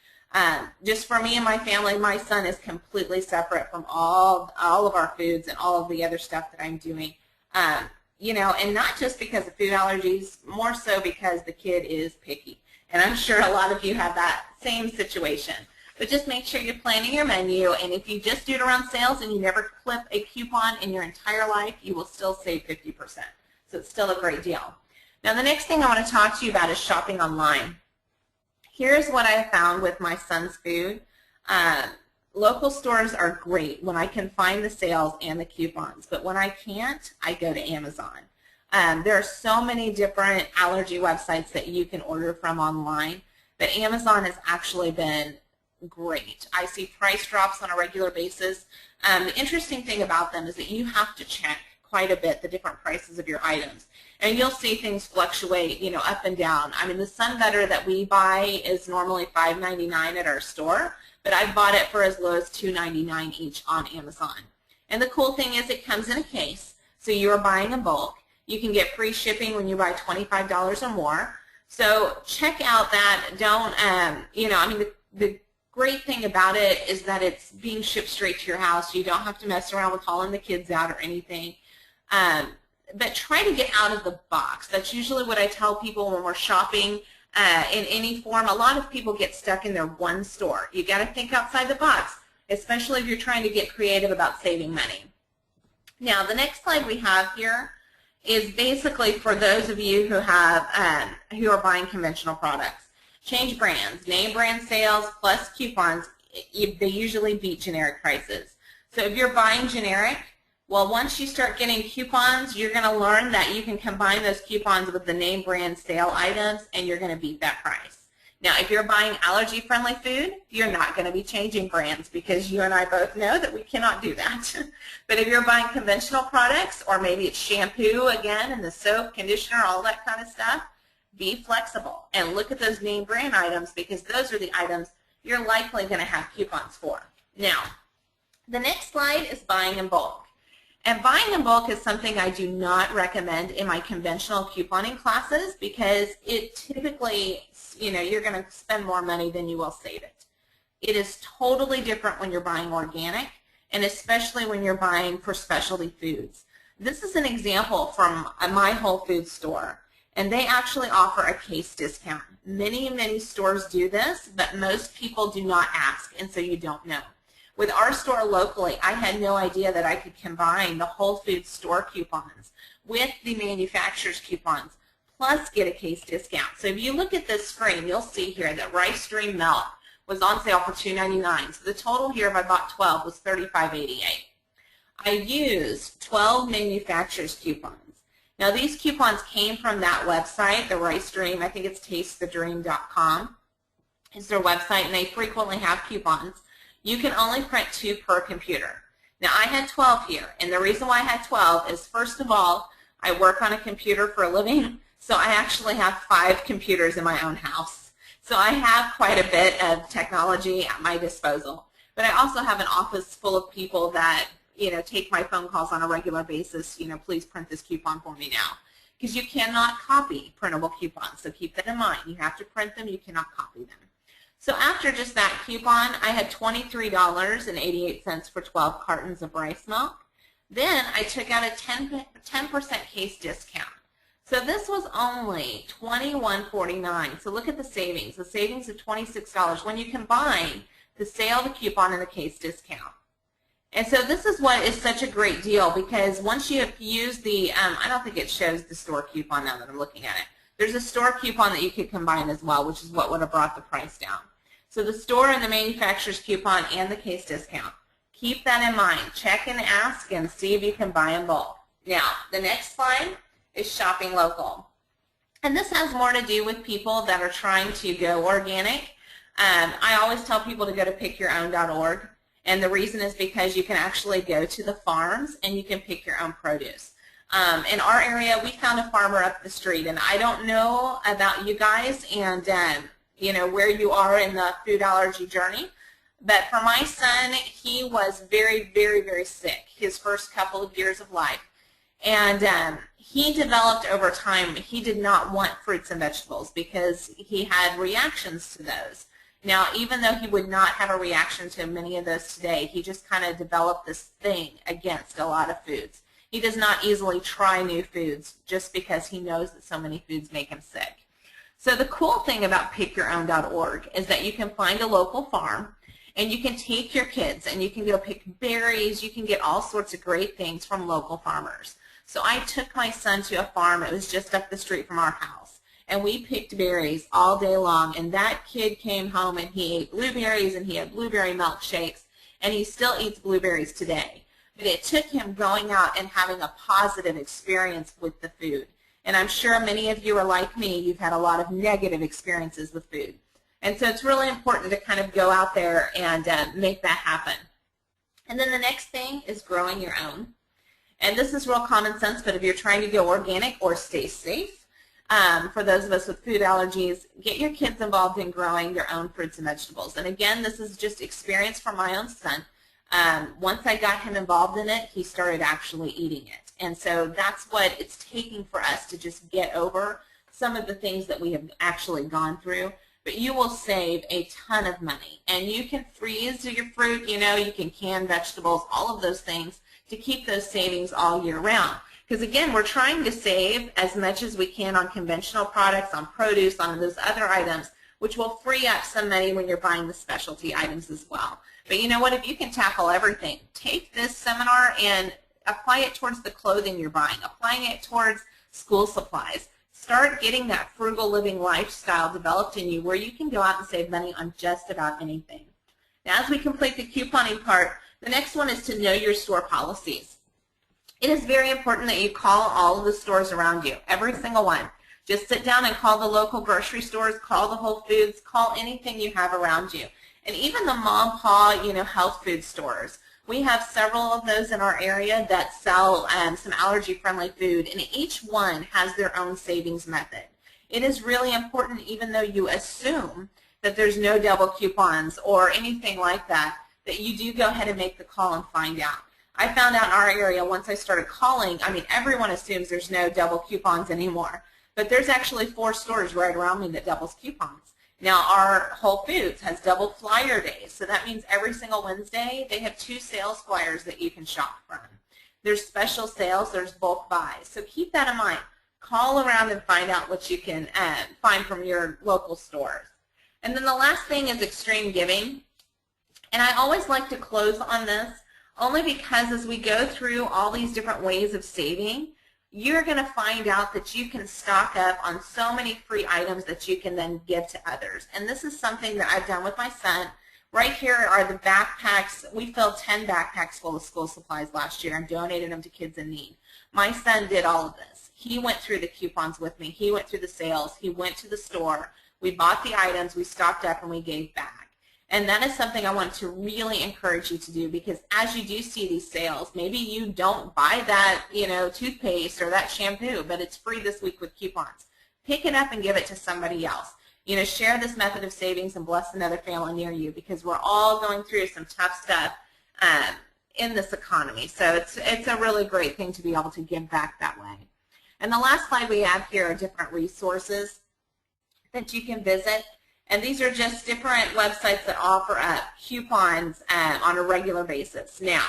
Speaker 2: Just for me and my family, my son is completely separate from all of our foods and all of the other stuff that I'm doing. You know, and not just because of food allergies, more so because the kid is picky. And I'm sure a lot of you have that same situation. But just make sure you're planning your menu, and if you just do it around sales and you never clip a coupon in your entire life, you will still save 50%. So it's still a great deal. Now the next thing I want to talk to you about is shopping online. Here's what I found with my son's food. Local stores are great when I can find the sales and the coupons, but when I can't, I go to Amazon. There are so many different allergy websites that you can order from online, but Amazon has actually been great. I see price drops on a regular basis. The interesting thing about them is that you have to check quite a bit the different prices of your items, and you'll see things fluctuate, you know, up and down. I mean, the Sunbutter that we buy is normally $5.99 at our store, but I've bought it for as low as $2.99 each on Amazon. And the cool thing is it comes in a case, so you're buying in bulk. You can get free shipping when you buy $25 or more. So check out that. Don't, you know, I mean, the great thing about it is that it's being shipped straight to your house. You don't have to mess around with hauling the kids out or anything. But try to get out of the box. That's usually what I tell people when we're shopping in any form. A lot of people get stuck in their one store. You got to think outside the box, especially if you're trying to get creative about saving money. Now, the next slide we have here is basically for those of you who have who are buying conventional products. Change brands, name brand sales plus coupons, they usually beat generic prices. So if you're buying generic, well, once you start getting coupons, you're going to learn that you can combine those coupons with the name brand sale items, and you're going to beat that price. Now, if you're buying allergy-friendly food, you're not going to be changing brands because you and I both know that we cannot do that. But if you're buying conventional products, or maybe it's shampoo again, and the soap, conditioner, all that kind of stuff, be flexible and look at those name brand items because those are the items you're likely going to have coupons for. Now, the next slide is buying in bulk. And buying in bulk is something I do not recommend in my conventional couponing classes because it typically, you know, you're going to spend more money than you will save it. It is totally different when you're buying organic, and especially when you're buying for specialty foods. This is an example from my Whole Foods store, and they actually offer a case discount. Many stores do this, but most people do not ask, and so you don't know. With our store locally, I had no idea that I could combine the Whole Foods store coupons with the manufacturer's coupons, plus get a case discount. So if you look at this screen, you'll see here that Rice Dream Milk was on sale for $2.99. So the total here, if I bought 12, was $35.88. I used 12 manufacturer's coupons. Now these coupons came from that website, the Rice Dream. I think it's tastethedream.com. It's their website, and they frequently have coupons. You can only print 2 per computer. Now I had 12 here, and the reason why I had 12 is, first of all, I work on a computer for a living, so I actually have 5 computers in my own house. So I have quite a bit of technology at my disposal. But I also have an office full of people that, you know, take my phone calls on a regular basis. You know, please print this coupon for me now. Because you cannot copy printable coupons, so keep that in mind. You have to print them, you cannot copy them. So after just that coupon, I had $23.88 for 12 cartons of rice milk. Then I took out a 10% case discount. So this was only $21.49. So look at the savings. The savings of $26 when you combine the sale, the coupon, and the case discount. And so this is what is such a great deal, because once you have used the, I don't think it shows the store coupon now that I'm looking at it. There's a store coupon that you could combine as well, which is what would have brought the price down. So the store and the manufacturer's coupon and the case discount. Keep that in mind. Check and ask and see if you can buy in bulk. Now, the next slide is shopping local. And this has more to do with people that are trying to go organic. I always tell people to go to pickyourown.org. And the reason is because you can actually go to the farms and you can pick your own produce. In our area, we found a farmer up the street, and I don't know about you guys and you know, where you are in the food allergy journey, but for my son, he was very sick his first couple of years of life, and he developed over time. He did not want fruits and vegetables because he had reactions to those. Now, even though he would not have a reaction to many of those today, he just kind of developed this thing against a lot of foods. He does not easily try new foods just because he knows that so many foods make him sick. So the cool thing about pickyourown.org is that you can find a local farm, and you can take your kids and you can go pick berries. You can get all sorts of great things from local farmers. So I took my son to a farm that was just up the street from our house, and we picked berries all day long, and that kid came home and he ate blueberries, and he had blueberry milkshakes, and he still eats blueberries today. But it took him going out and having a positive experience with the food. And I'm sure many of you are like me. You've had a lot of negative experiences with food. And so it's really important to kind of go out there and make that happen. And then the next thing is growing your own. And this is real common sense, but if you're trying to go organic or stay safe, for those of us with food allergies, get your kids involved in growing their own fruits and vegetables. And again, this is just experience from my own son. Once I got him involved in it, he started actually eating it. And so that's what it's taking for us to just get over some of the things that we have actually gone through. But you will save a ton of money. And you can freeze your fruit, you know, you can can vegetables, all of those things to keep those savings all year round. Because again, we're trying to save as much as we can on conventional products, on produce, on those other items, which will free up some money when you're buying the specialty items as well. But you know what, if you can tackle everything, take this seminar and apply it towards the clothing you're buying, applying it towards school supplies. Start getting that frugal living lifestyle developed in you where you can go out and save money on just about anything. Now, as we complete the couponing part, the next one is to know your store policies. It is very important that you call all of the stores around you, every single one. Just sit down and call the local grocery stores, call the Whole Foods, call anything you have around you. And even the mom, pa, you know, health food stores. We have several of those in our area that sell some allergy-friendly food, and each one has their own savings method. It is really important, even though you assume that there's no double coupons or anything like that, that you do go ahead and make the call and find out. I found out in our area once I started calling, I mean, everyone assumes there's no double coupons anymore, but there's actually 4 stores right around me that doubles coupons. Now our Whole Foods has double flyer days, so that means every single Wednesday they have 2 sales flyers that you can shop from. There's special sales, there's bulk buys, so keep that in mind. Call around and find out what you can find from your local stores. And then the last thing is extreme giving. And I always like to close on this only because as we go through all these different ways of saving, you're going to find out that you can stock up on so many free items that you can then give to others. And this is something that I've done with my son. Right here are the backpacks. We filled 10 backpacks full of school supplies last year and donated them to kids in need. My son did all of this. He went through the coupons with me. He went through the sales. He went to the store. We bought the items. We stocked up and we gave back. And that is something I want to really encourage you to do, because as you do see these sales, maybe you don't buy that, toothpaste or that shampoo, but it's free this week with coupons. Pick it up and give it to somebody else. Share this method of savings and bless another family near you, because we're all going through some tough stuff in this economy. So it's a really great thing to be able to give back that way. And the last slide we have here are different resources that you can visit. And these are just different websites that offer up coupons on a regular basis. Now,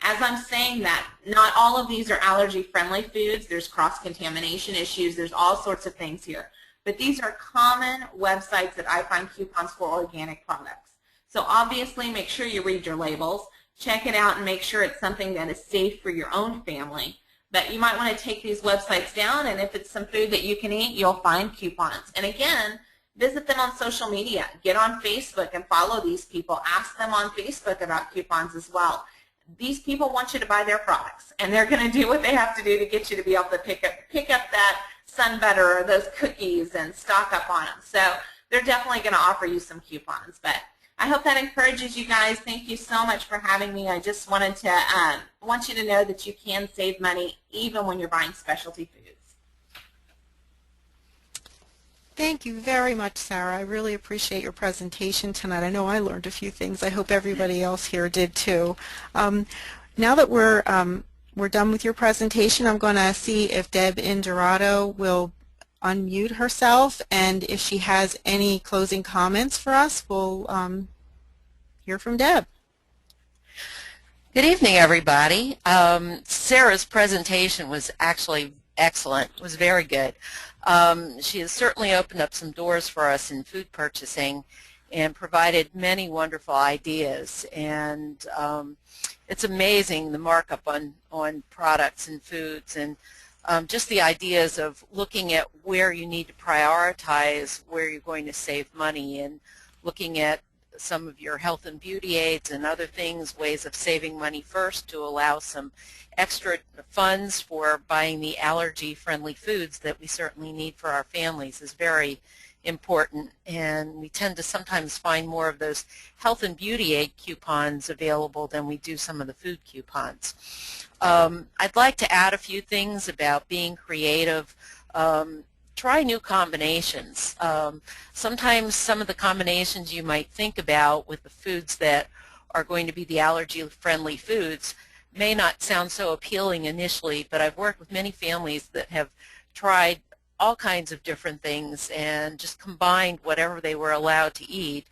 Speaker 2: as I'm saying that, not all of these are allergy-friendly foods. There's cross-contamination issues. There's all sorts of things here. But these are common websites that I find coupons for organic products. So obviously, make sure you read your labels. Check it out and make sure it's something that is safe for your own family. But you might want to take these websites down, and if it's some food that you can eat, you'll find coupons. And again, visit them on social media. Get on Facebook and follow these people. Ask them on Facebook about coupons as well. These people want you to buy their products, and they're going to do what they have to do to get you to be able to pick up that sun butter or those cookies and stock up on them. So they're definitely going to offer you some coupons. But I hope that encourages you guys. Thank you so much for having me. I just wanted to want you to know that you can save money even when you're buying specialty foods.
Speaker 1: Thank you very much, Sarah. I really appreciate your presentation tonight. I know I learned a few things. I hope everybody else here did too. Now that we're done with your presentation, I'm going to see if Deb Indurato will unmute herself, and if she has any closing comments for us, we'll hear from Deb.
Speaker 3: Good evening, everybody. Sarah's presentation was actually excellent. It was very good. She has certainly opened up some doors for us in food purchasing and provided many wonderful ideas. And it's amazing the markup on products and foods, and just the ideas of looking at where you need to prioritize where you're going to save money, and looking at some of your health and beauty aids and other things, ways of saving money first to allow some extra funds for buying the allergy-friendly foods that we certainly need for our families is very important. And we tend to sometimes find more of those health and beauty aid coupons available than we do some of the food coupons. I'd like to add a few things about being creative. Try new combinations. Sometimes some of the combinations you might think about with the foods that are going to be the allergy-friendly foods may not sound so appealing initially, but I've worked with many families that have tried all kinds of different things and just combined whatever they were allowed to eat,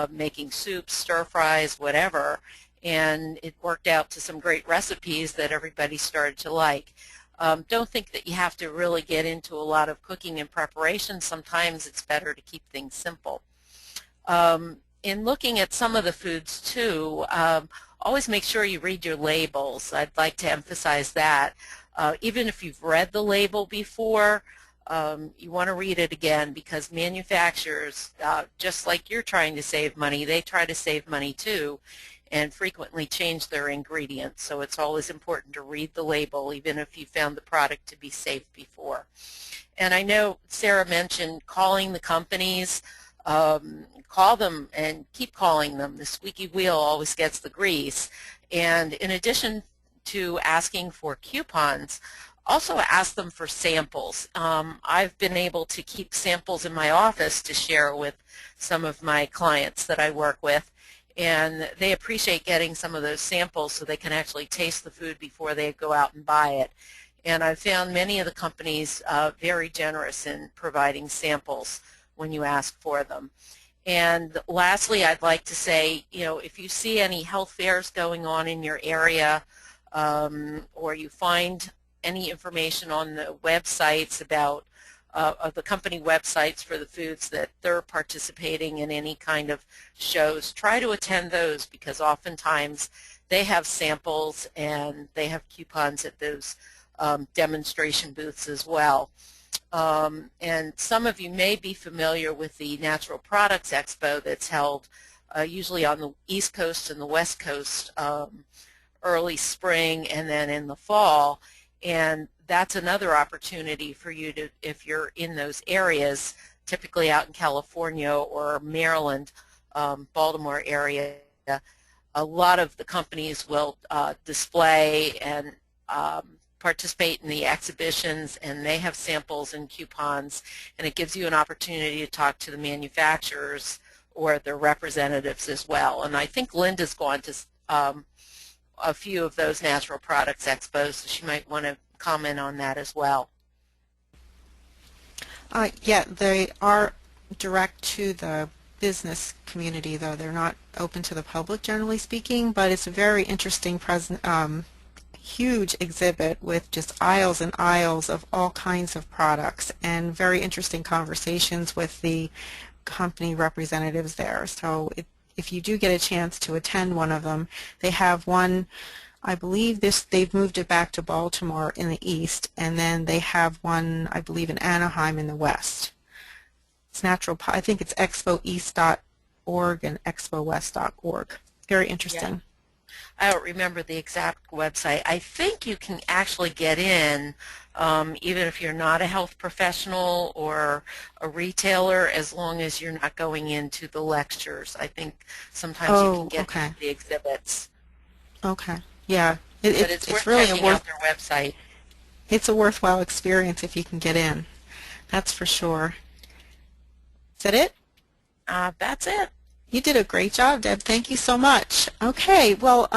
Speaker 3: making soups, stir fries, whatever, and it worked out to some great recipes that everybody started to like. Don't think that you have to really get into a lot of cooking and preparation. Sometimes it's better to keep things simple. In looking at some of the foods too, always make sure you read your labels. I'd like to emphasize that. Even if you've read the label before, you want to read it again, because manufacturers, just like you're trying to save money, they try to save money too, and frequently change their ingredients. So it's always important to read the label, even if you found the product to be safe before. And I know Sarah mentioned calling the companies. Call them and keep calling them. The squeaky wheel always gets the grease. And in addition to asking for coupons, also ask them for samples. I've been able to keep samples in my office to share with some of my clients that I work with, and they appreciate getting some of those samples so they can actually taste the food before they go out and buy it. And I've found many of the companies very generous in providing samples when you ask for them. And lastly, I'd like to say, if you see any health fairs going on in your area, or you find any information on the websites about of the company websites for the foods that they're participating in any kind of shows, try to attend those, because oftentimes they have samples and they have coupons at those demonstration booths as well. And some of you may be familiar with the Natural Products Expo that's held usually on the East Coast and the West Coast early spring and then in the fall. And that's another opportunity for you to, if you're in those areas, typically out in California or Maryland, Baltimore area, a lot of the companies will display and participate in the exhibitions, and they have samples and coupons, and it gives you an opportunity to talk to the manufacturers or their representatives as well. And I think Linda's gone to a few of those natural products expos, so she might want to comment on that as well.
Speaker 1: Yeah, they are direct to the business community, though they're not open to the public, generally speaking, but it's a very interesting huge exhibit with just aisles and aisles of all kinds of products and very interesting conversations with the company representatives there. So if you do get a chance to attend one of them, they have one, I believe they've moved it back to Baltimore in the east, and then they have one, I believe, in Anaheim in the west. It's I think it's expoeast.org and expowest.org. Very interesting.
Speaker 3: Yeah. I don't remember the exact website. I think you can actually get in, even if you're not a health professional or a retailer, as long as you're not going into the lectures. I think sometimes you can get into the exhibits.
Speaker 1: Okay. Yeah.
Speaker 3: But it's worth
Speaker 1: really
Speaker 3: checking out their website.
Speaker 1: It's a worthwhile experience if you can get in. That's for sure. Is that it?
Speaker 3: That's it.
Speaker 1: You did a great job, Deb. Thank you so much. Okay, well,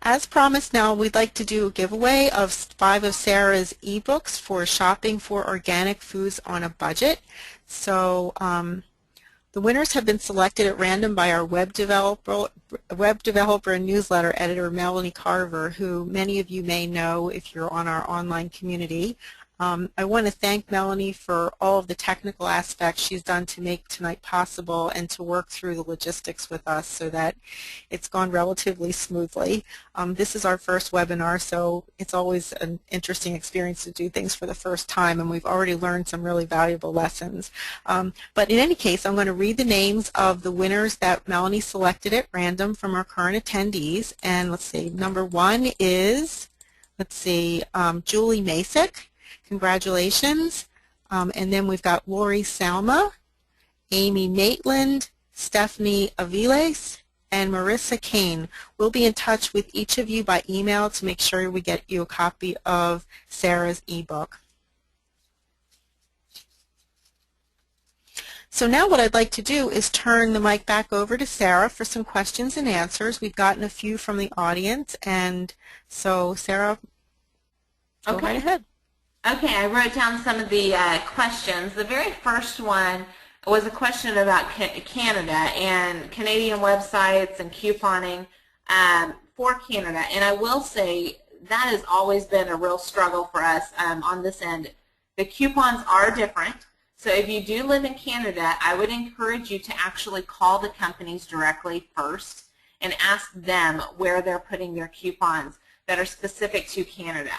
Speaker 1: as promised, now we'd like to do a giveaway of 5 of Sarah's ebooks for shopping for organic foods on a budget. So the winners have been selected at random by our web developer and newsletter editor, Melanie Carver, who many of you may know if you're on our online community. I want to thank Melanie for all of the technical aspects she's done to make tonight possible and to work through the logistics with us so that it's gone relatively smoothly. This is our first webinar, so it's always an interesting experience to do things for the first time, and we've already learned some really valuable lessons. But in any case, I'm going to read the names of the winners that Melanie selected at random from our current attendees. And let's see, number 1 is, Julie Masick. Congratulations. And then we've got Lori Salma, Amy Maitland, Stephanie Aviles, and Marissa Kane. We'll be in touch with each of you by email to make sure we get you a copy of Sarah's ebook. So now what I'd like to do is turn the mic back over to Sarah for some questions and answers. We've gotten a few from the audience, and so Sarah, go right ahead.
Speaker 2: Okay, I wrote down some of the questions. The very first one was a question about Canada and Canadian websites and couponing for Canada. And I will say that has always been a real struggle for us on this end. The coupons are different. So if you do live in Canada, I would encourage you to actually call the companies directly first and ask them where they're putting their coupons that are specific to Canada.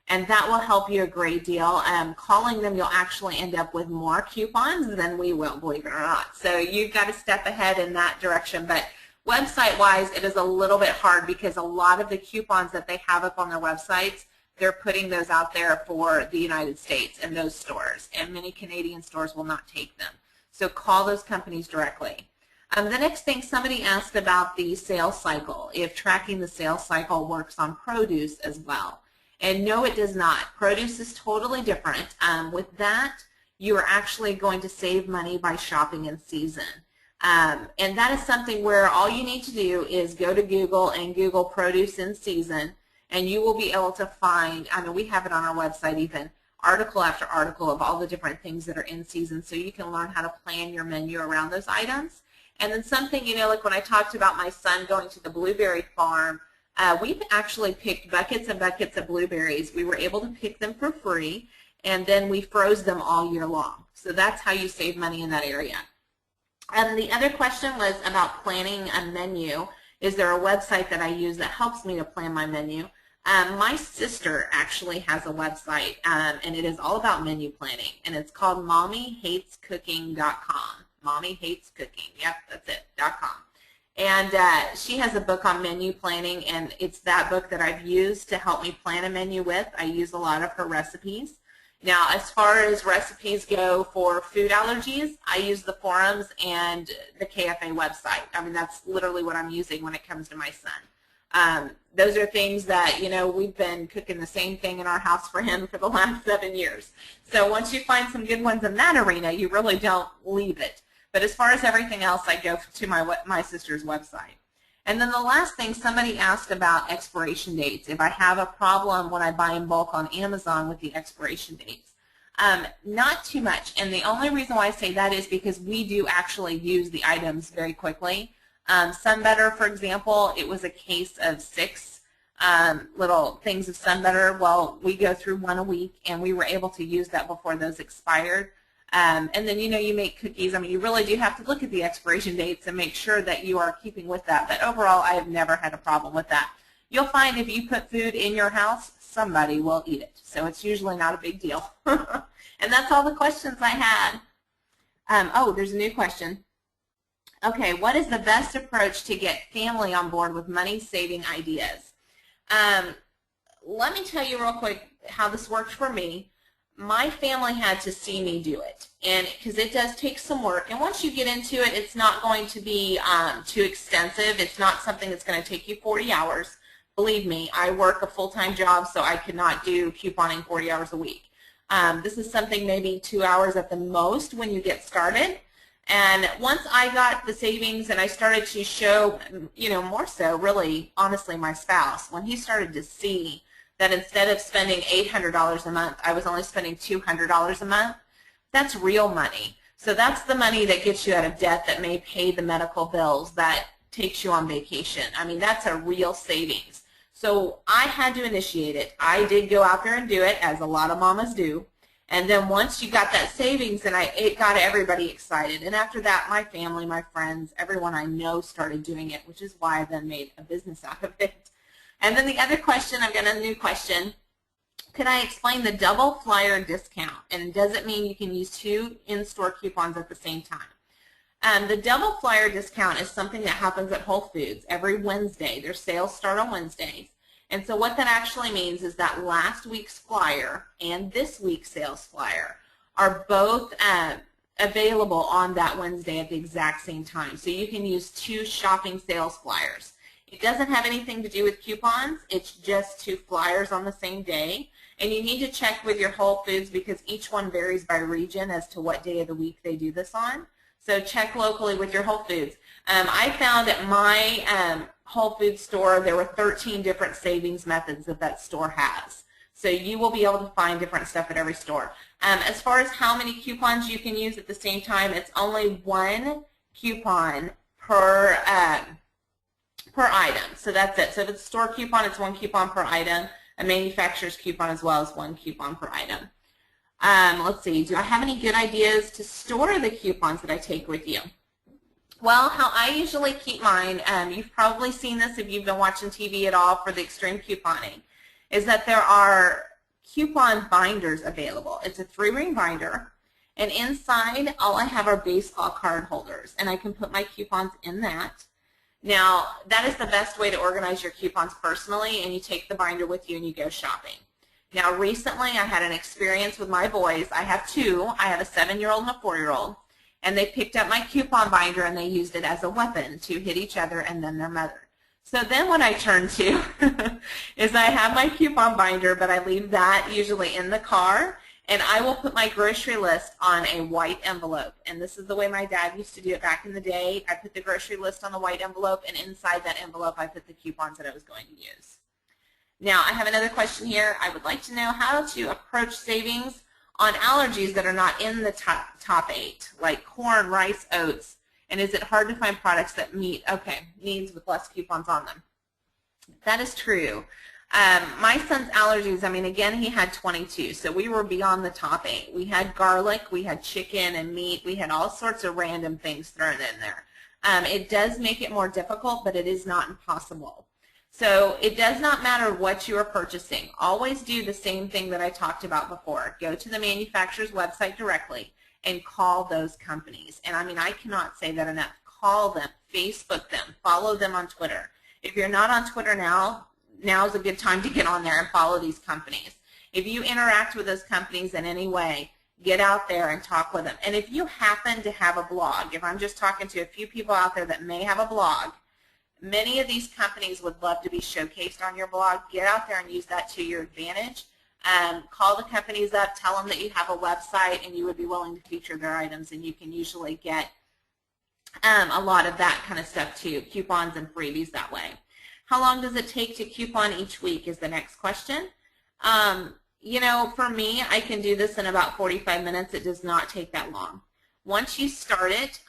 Speaker 2: And that will help you a great deal. Calling them, you'll actually end up with more coupons than we will, believe it or not. So you've got to step ahead in that direction. But website-wise, it is a little bit hard because a lot of the coupons that they have up on their websites, they're putting those out there for the United States and those stores. And many Canadian stores will not take them. So call those companies directly. The next thing, somebody asked about the sales cycle, if tracking the sales cycle works on produce as well. And no, it does not. Produce is totally different. With that, you are actually going to save money by shopping in season. And that is something where all you need to do is go to Google and Google produce in season, and you will be able to find, I mean, we have it on our website even, article after article of all the different things that are in season, so you can learn how to plan your menu around those items. And then something, you know, like when I talked about my son going to the blueberry farm, we've actually picked buckets and buckets of blueberries. We were able to pick them for free, and then we froze them all year long. So that's how you save money in that area. And the other question was about planning a menu. Is there a website that I use that helps me to plan my menu? My sister actually has a website, and it is all about menu planning, and it's called mommyhatescooking.com. Mommy Hates Cooking. Yep, that's it, .com. And she has a book on menu planning, and it's that book that I've used to help me plan a menu with. I use a lot of her recipes. Now, as far as recipes go for food allergies, I use the forums and the KFA website. I mean, that's literally what I'm using when it comes to my son. Those are things that, you know, we've been cooking the same thing in our house for him for the last 7 years. So once you find some good ones in that arena, you really don't leave it. But as far as everything else, I go to my sister's website. And then the last thing, somebody asked about expiration dates. If I have a problem when I buy in bulk on Amazon with the expiration dates. Not too much. And the only reason why I say that is because we do actually use the items very quickly. Sunbetter, for example, it was a case of 6 little things of Sunbetter. Well, we go through 1 a week, and we were able to use that before those expired. And then, you know, you make cookies. I mean, you really do have to look at the expiration dates and make sure that you are keeping with that. But overall, I have never had a problem with that. You'll find if you put food in your house, somebody will eat it. So it's usually not a big deal. And that's all the questions I had. Oh, there's a new question. Okay, what is the best approach to get family on board with money-saving ideas? Let me tell you real quick how this worked for me. My family had to see me do it, and because it does take some work, and once you get into it, it's not going to be too extensive. It's not something that's going to take you 40 hours. Believe me, I work a full-time job, so I could not do couponing 40 hours a week. This is something maybe 2 hours at the most when you get started. And once I got the savings and I started to show, you know, more so really, honestly, my spouse, when he started to see that instead of spending $800 a month, I was only spending $200 a month, that's real money. So that's the money that gets you out of debt, that may pay the medical bills, that takes you on vacation. I mean, that's a real savings. So I had to initiate it. I did go out there and do it, as a lot of mamas do. And then once you got that savings, and it got everybody excited. And after that, my family, my friends, everyone I know started doing it, which is why I then made a business out of it. And then the other question, I've got a new question. Could I explain the double flyer discount? And does it mean you can use 2 in-store coupons at the same time? The double flyer discount is something that happens at Whole Foods every Wednesday. Their sales start on Wednesdays. And so what that actually means is that last week's flyer and this week's sales flyer are both available on that Wednesday at the exact same time. So you can use 2 shopping sales flyers. It doesn't have anything to do with coupons. It's just 2 flyers on the same day. And you need to check with your Whole Foods because each one varies by region as to what day of the week they do this on. So check locally with your Whole Foods. I found at my Whole Foods store there were 13 different savings methods that store has. So you will be able to find different stuff at every store. As far as how many coupons you can use at the same time, it's only 1 coupon per item. So that's it. So if it's a store coupon, it's 1 coupon per item. A manufacturer's coupon as well as 1 coupon per item. Let's see. Do I have any good ideas to store the coupons that I take with you? Well, how I usually keep mine, you've probably seen this if you've been watching TV at all for the extreme couponing, is that there are coupon binders available. It's a 3-ring binder, and inside all I have are baseball card holders, and I can put my coupons in that. Now, that is the best way to organize your coupons personally, and you take the binder with you and you go shopping. Now, recently I had an experience with my boys. I have 2. I have a 7-year-old and a 4-year-old, and they picked up my coupon binder and they used it as a weapon to hit each other and then their mother. So then what I turn to is I have my coupon binder, but I leave that usually in the car, and I will put my grocery list on a white envelope. And this is the way my dad used to do it back in the day. I put the grocery list on the white envelope, and inside that envelope I put the coupons that I was going to use. Now, I have another question here. I would like to know how to approach savings on allergies that are not in the top 8, like corn, rice, oats, and is it hard to find products that meet needs with less coupons on them? That is true. My son's allergies, I mean, again, he had 22, so we were beyond the top 8. We had garlic, we had chicken and meat, we had all sorts of random things thrown in there. It does make it more difficult, but it is not impossible. So it does not matter what you are purchasing. Always do the same thing that I talked about before. Go to the manufacturer's website directly and call those companies. And I mean, I cannot say that enough. Call them, Facebook them, follow them on Twitter. If you're not on Twitter now is a good time to get on there and follow these companies. If you interact with those companies in any way, get out there and talk with them. And if you happen to have a blog, if I'm just talking to a few people out there that may have a blog, many of these companies would love to be showcased on your blog. Get out there and use that to your advantage. Call the companies up, tell them that you have a website and you would be willing to feature their items, and you can usually get a lot of that kind of stuff too, coupons and freebies that way. How long does it take to coupon each week is the next question. You know, for me, I can do this in about 45 minutes. It does not take that long. Once you start it,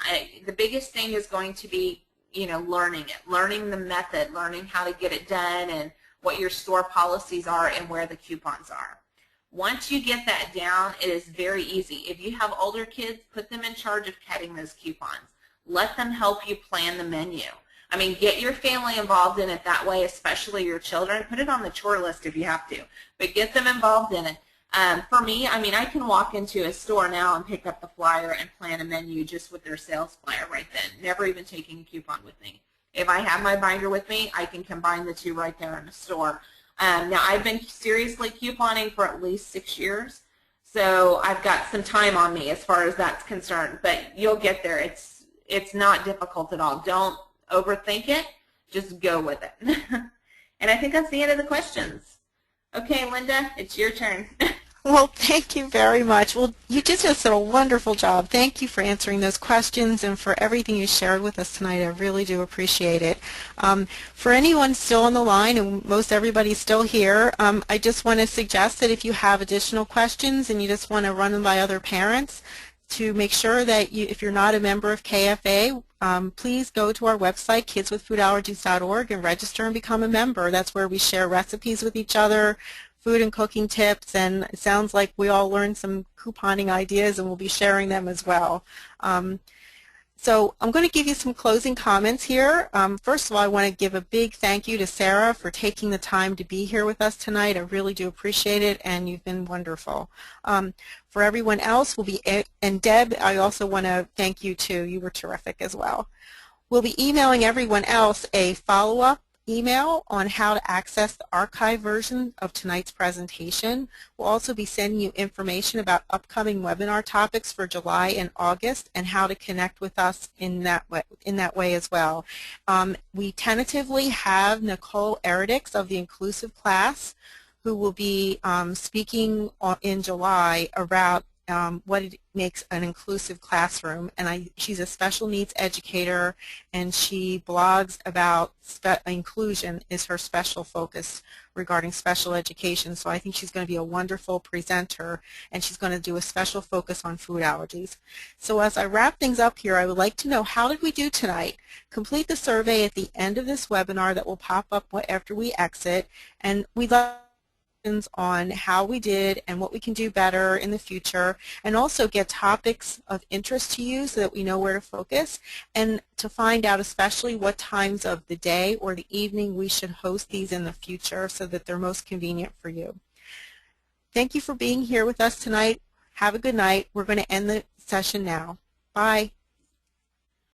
Speaker 2: the biggest thing is going to be, you know, learning the method, learning how to get it done and what your store policies are and where the coupons are. Once you get that down, it is very easy. If you have older kids, put them in charge of cutting those coupons. Let them help you plan the menu. I mean, get your family involved in it that way, especially your children. Put it on the chore list if you have to, but get them involved in it. For me, I mean, I can walk into a store now and pick up the flyer and plan a menu just with their sales flyer right then, never even taking a coupon with me. If I have my binder with me, I can combine the two right there in the store. Now, I've been seriously couponing for at least 6 years, so I've got some time on me as far as that's concerned, but you'll get there. It's not difficult at all. Don't overthink it. Just go with it. And I think that's the end of the questions. Okay, Linda, it's your turn.
Speaker 1: Well, thank you very much. Well, you did just a wonderful job. Thank you for answering those questions and for everything you shared with us tonight. I really do appreciate it. For anyone still on the line, and most everybody's still here, I just want to suggest that if you have additional questions and you just want to run them by other parents, to make sure that if you're not a member of KFA, please go to our website, kidswithfoodallergies.org, and register and become a member. That's where we share recipes with each other, food and cooking tips, and it sounds like we all learned some couponing ideas, and we'll be sharing them as well. So I'm going to give you some closing comments here. First of all, I want to give a big thank you to Sarah for taking the time to be here with us tonight. I really do appreciate it, and you've been wonderful. For everyone else, and Deb, I also want to thank you too. You were terrific as well. We'll be emailing everyone else a follow-up email on how to access the archive version of tonight's presentation. We'll also be sending you information about upcoming webinar topics for July and August and how to connect with us in that way as well. We tentatively have Nicole Eridix of the Inclusive class who will be speaking in July about what it makes an inclusive classroom, and she's a special needs educator, and she blogs about inclusion is her special focus regarding special education. So I think she's going to be a wonderful presenter, and she's going to do a special focus on food allergies. So as I wrap things up here, I would like to know, how did we do tonight? Complete the survey at the end of this webinar that will pop up after we exit, and we'd love on how we did and what we can do better in the future, and also get topics of interest to you so that we know where to focus, and to find out especially what times of the day or the evening we should host these in the future so that they're most convenient for you. Thank you for being here with us tonight. Have a good night. We're going to end the session now. Bye.